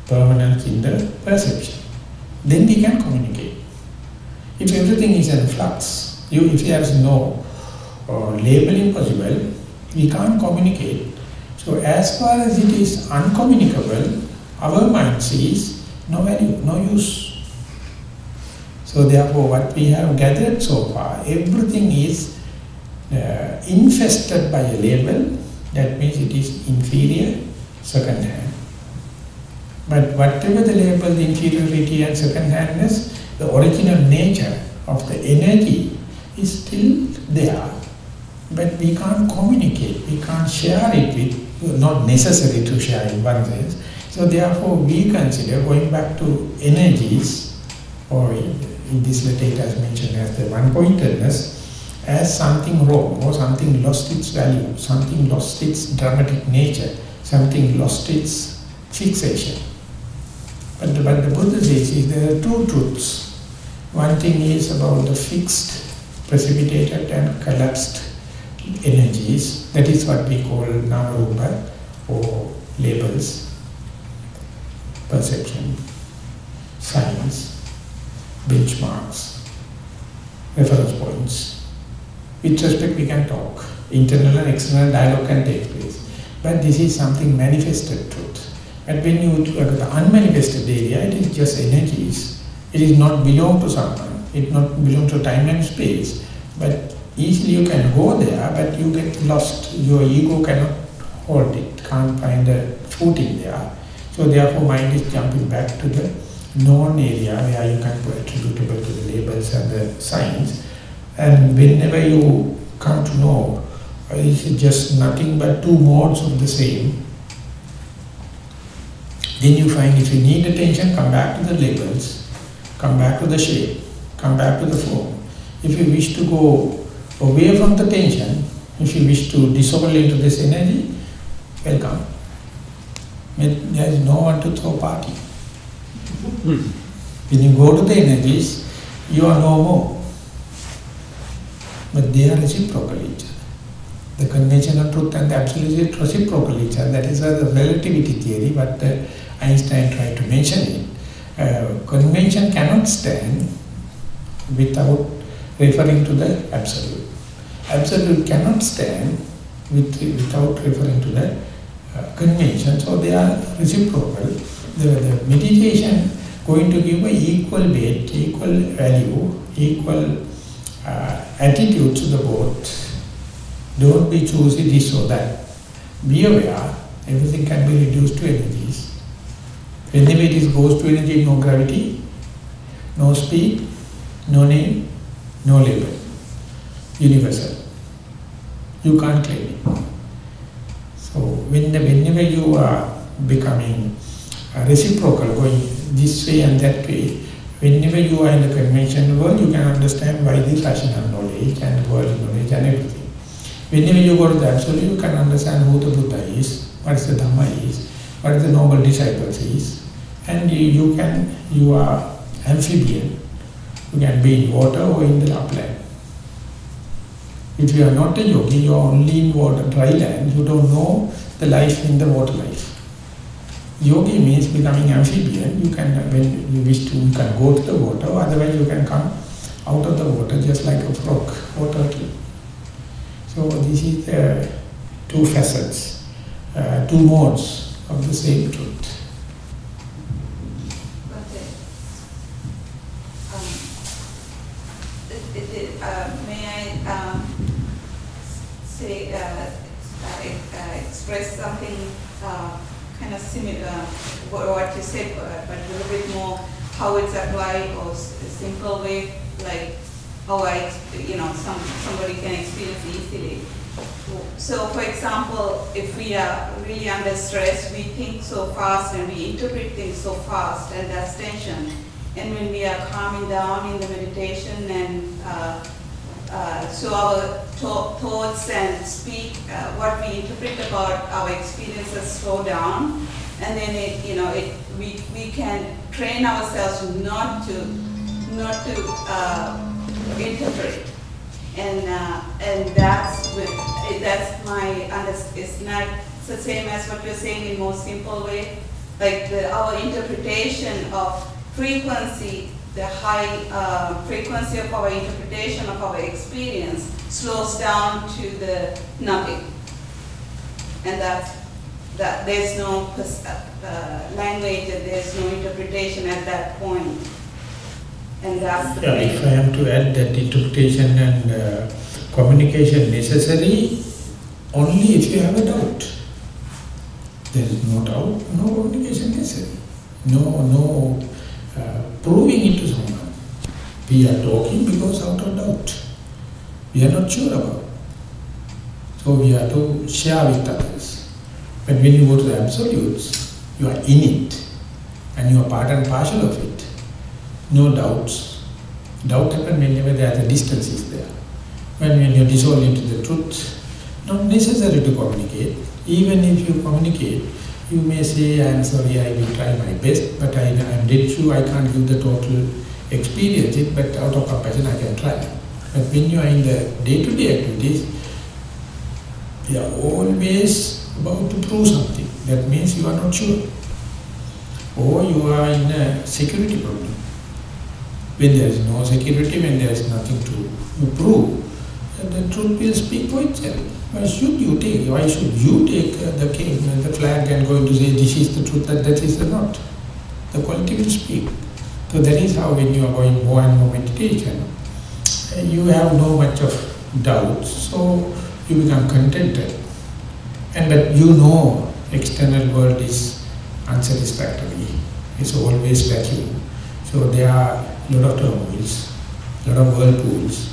permanence in the perception. Then we can communicate. If everything is in flux, if there is no labeling possible, we can't communicate. So as far as it is uncommunicable, our mind sees no value, no use. So therefore what we have gathered so far, everything is infested by a label. That means it is inferior, second hand. But whatever the label, the inferiority and second handness, the original nature of the energy is still there. But we can't communicate, we can't share it with, not necessary to share in one sense. So therefore we consider going back to energies, or in this letter it has mentioned as the one-pointedness, as something wrong, or something lost its value, something lost its dramatic nature, something lost its fixation. But the Buddha says is there are two truths. One thing is about the fixed, precipitated and collapsed energies. That is what we call Nama-rupa, or labels, perception, signs, benchmarks, reference points. With respect we can talk. Internal and external dialogue can take place. But this is something manifested truth. And when you look at the unmanifested area, it is just energies. It is not belong to someone. It not belong to time and space. But easily you can go there, but you get lost. Your ego cannot hold it, can't find a footing there. So therefore mind is jumping back to the known area where you can put attributable to the labels and the signs. And whenever you come to know, it's just nothing but two modes of the same, then you find if you need attention, come back to the labels, come back to the shape, come back to the form. If you wish to go away from the tension, if you wish to dissolve into this energy, welcome. There is no one to throw party. When you go to the energies, you are no more. But they are reciprocal each other. The conventional truth and the absolute is reciprocal each other. That is the relativity theory, but Einstein tried to mention it. Convention cannot stand without referring to the absolute. Absolute cannot stand without referring to the convention. So they are reciprocal. The meditation going to give an equal weight, equal value, equal attitude to the both. Don't be choosy this or that. Be aware, everything can be reduced to energies. Whenever it goes to energy, no gravity, no speed, no name, no label. Universal. You can't claim it. So whenever you are becoming reciprocal, going this way and that way, whenever you are in the conventional world, you can understand why this rational knowledge and worldly knowledge and everything. Whenever you go to the absolute, you can understand who the Buddha is, what is the Dhamma is, what is the noble disciples is, and you are amphibian. You can be in water or in the upland. If you are not a yogi, you are only in water, dry land, you don't know the life in the water life. Yogi means becoming amphibian. You can, when you wish to, you can go to the water, or otherwise you can come out of the water just like a frog or turtle. So this is the two facets, two modes of the same truth. May I say, express something kind of similar, what you said, but a little bit more how it's applied, or a simple way, like how somebody can experience easily. So, for example, if we are really under stress, we think so fast and we interpret things so fast, and that's tension. And when we are calming down in the meditation, and so our thoughts and speak, what we interpret about our experiences slow down, and then we can train ourselves not to interpret, and that's my it's not the same as what you're saying in more simple way, like our interpretation of frequency, the high frequency of our interpretation of our experience slows down to the nothing, and that there's no language, and there's no interpretation at that point, and that's the if I am to add that interpretation and communication necessary only if you have a doubt. There is no doubt, no communication necessary, no proving it to someone. We are talking because out of doubt. We are not sure about. So we have to share with others. But when you go to the absolutes, you are in it, and you are part and parcel of it. No doubts. Doubt happens whenever there is a distance is there. When you dissolve into the truth, not necessary to communicate. Even if you communicate, you may say, I am sorry, I will try my best, but I am dead sure I can't give the total experience it, but out of compassion I can try. But when you are in the day-to-day activities, you are always about to prove something. That means you are not sure. Or you are in a security problem. When there is no security, when there is nothing to prove, the truth will speak for itself. Why should you take the flag and going to say this is the truth, that is the not? The quality will speak. So that is how when you are going more and more meditation, you have no much of doubt, so you become contented. And that you know external world is unsatisfactory, it's always vacuum. So there are a lot of turmoils, a lot of whirlpools,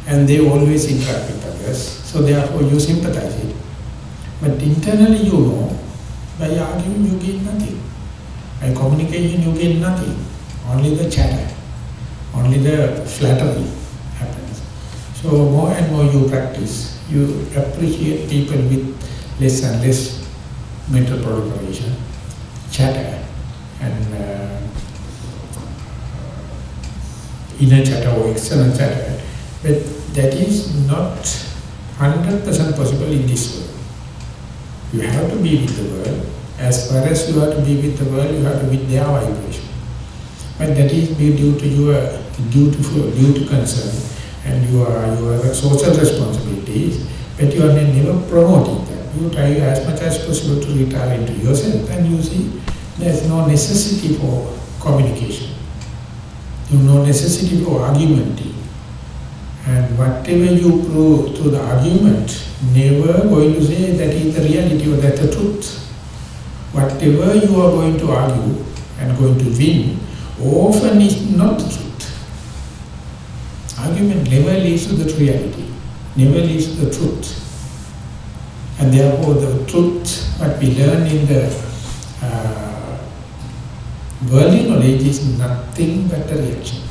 and they always interact with others, so therefore you sympathize it. But internally you know, by arguing you gain nothing, by communication you gain nothing, only the chatter, only the flattery happens. So more and more you practice, you appreciate people with less and less mental proliferation, chatter, and inner chatter or external chatter. But that is not 100% possible in this world. You have to be with the world. As far as you have to be with the world, you have to be with their vibration. But that is due to your duty concern and your social responsibilities, but you are never promoting that. You try as much as possible to retire into yourself, and you see there is no necessity for communication. There is no necessity for argumenting. And whatever you prove through the argument, never going to say that is the reality or that's the truth. Whatever you are going to argue and going to win, often is not the truth. Argument never leads to the reality, never leads to the truth. And therefore the truth, what we learn in the worldly knowledge is nothing but a reaction.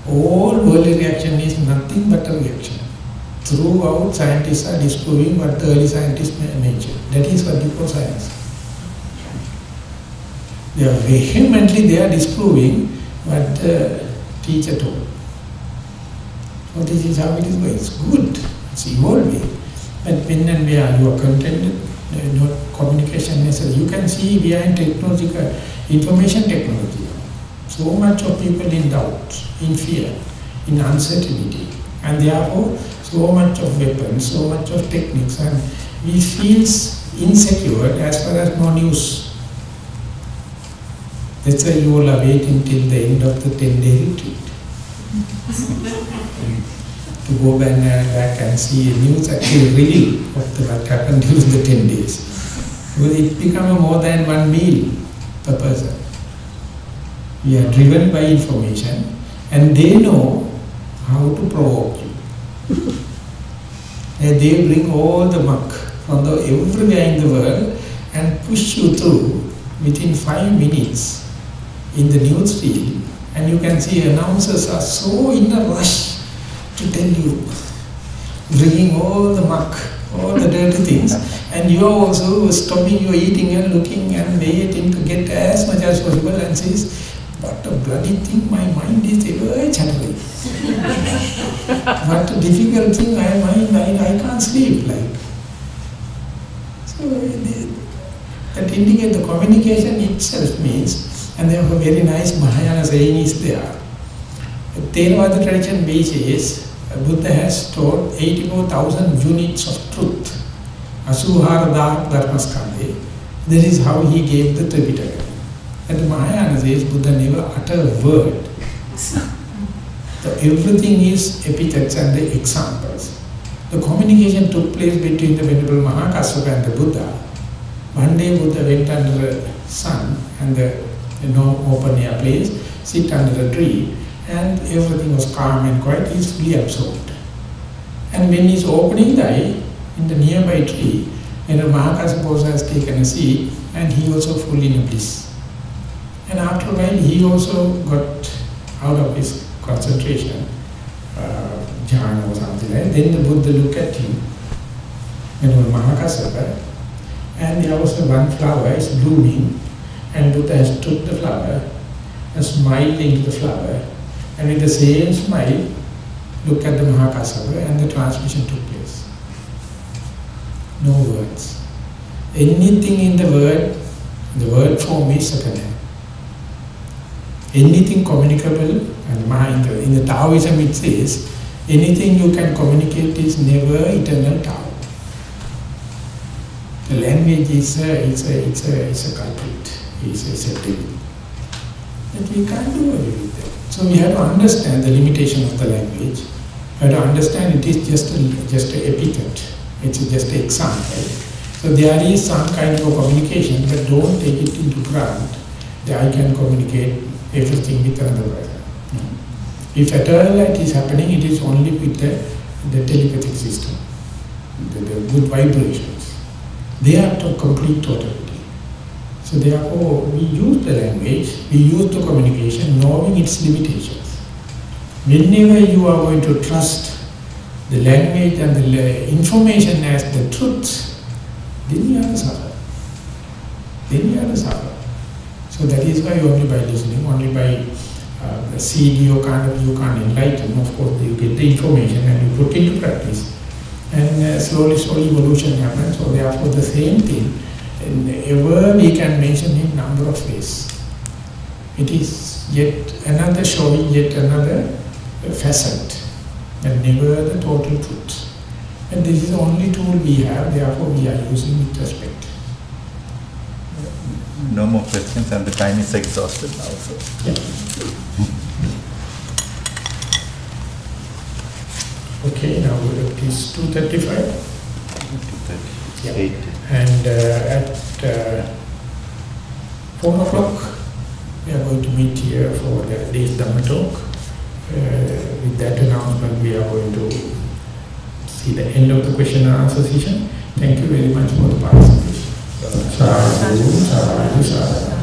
All worldly reaction is nothing but a reaction. Throughout, scientists are disproving what the early scientists mentioned. That is what you call science. They are vehemently disproving what the teacher told. So this is how it is going. It's good, it's evolving. But when and where you are contented, not communication necessary. You can see we are in technological, information technology. So much of people in doubt, in fear, in uncertainty. And therefore, so much of weapons, so much of techniques. And we feel insecure as far as no news. That's why you all are waiting till the end of the 10-day retreat. To go back and see news actually real of what happened during the 10 days. Because it becomes more than one meal per person. We are driven by information and they know how to provoke you. And they bring all the muck from everywhere in the world and push you through within 5 minutes in the news feed. And you can see announcers are so in a rush to tell you, bringing all the muck, all the dirty things, and you are also stopping your eating and looking and waiting to get as much as possible and says, what a bloody thing, my mind is ever chattering. What a difficult thing, I can't sleep like. So that indicate the communication itself means, and therefore very nice Mahayana saying is there. The Theravada tradition basis, Buddha has taught 84,000 units of truth. Asuhara dharmaskandhe. That is how he gave the Tripitaka. And the Mahayana says Buddha never uttered a word. So everything is epithets and the examples. The communication took place between the Venerable Mahakassapa and the Buddha. One day Buddha went under the sun and the open air place, sit under a tree, and everything was calm and quiet. He is fully absorbed. And when he is opening the eye in the nearby tree, Venerable Mahakassapa has taken a seat and he also fully in a bliss. And after a while he also got out of his concentration, jhana or something like that. Then the Buddha looked at him, Venerable Mahakassapa, and there was one flower is blooming, and Buddha has took the flower and smiled into the flower, and with the same smile, look at the Mahakassapa, and the transmission took place. No words. Anything in the word form is second-hand. Anything communicable, and in the Taoism it says, anything you can communicate is never eternal Tao. The language is a culprit, it's a devil. But we can't do away with that. So we have to understand the limitation of the language. We have to understand it is just an epithet. It's just an example. So there is some kind of communication, but don't take it into grant that I can communicate everything with another person. No. If at all it is happening, it is only with the telepathic system, the good vibrations. They are to complete totality. So therefore, we use the language, we use the communication, knowing its limitations. Whenever you are going to trust the language and the information as the truth, then you have to suffer. Then you have to suffer. So that is why only by listening, only by seeing you can't enlighten. Of course, you get the information and you put into practice. And slowly evolution happens. So therefore the same thing, and ever we can mention in number of ways. It is yet another showing, yet another facet, and never the total truth. And this is the only tool we have, therefore we are using with respect. No more questions, and the time is exhausted now. So. Yeah. Okay, now it is 2:35. 2:30. Yeah. 8. And at 4 o'clock, we are going to meet here for the day's Dhamma talk. With that announcement, we are going to see the end of the question and answer session. Thank you very much for the participation. Sadhu, sadhu, sadhu.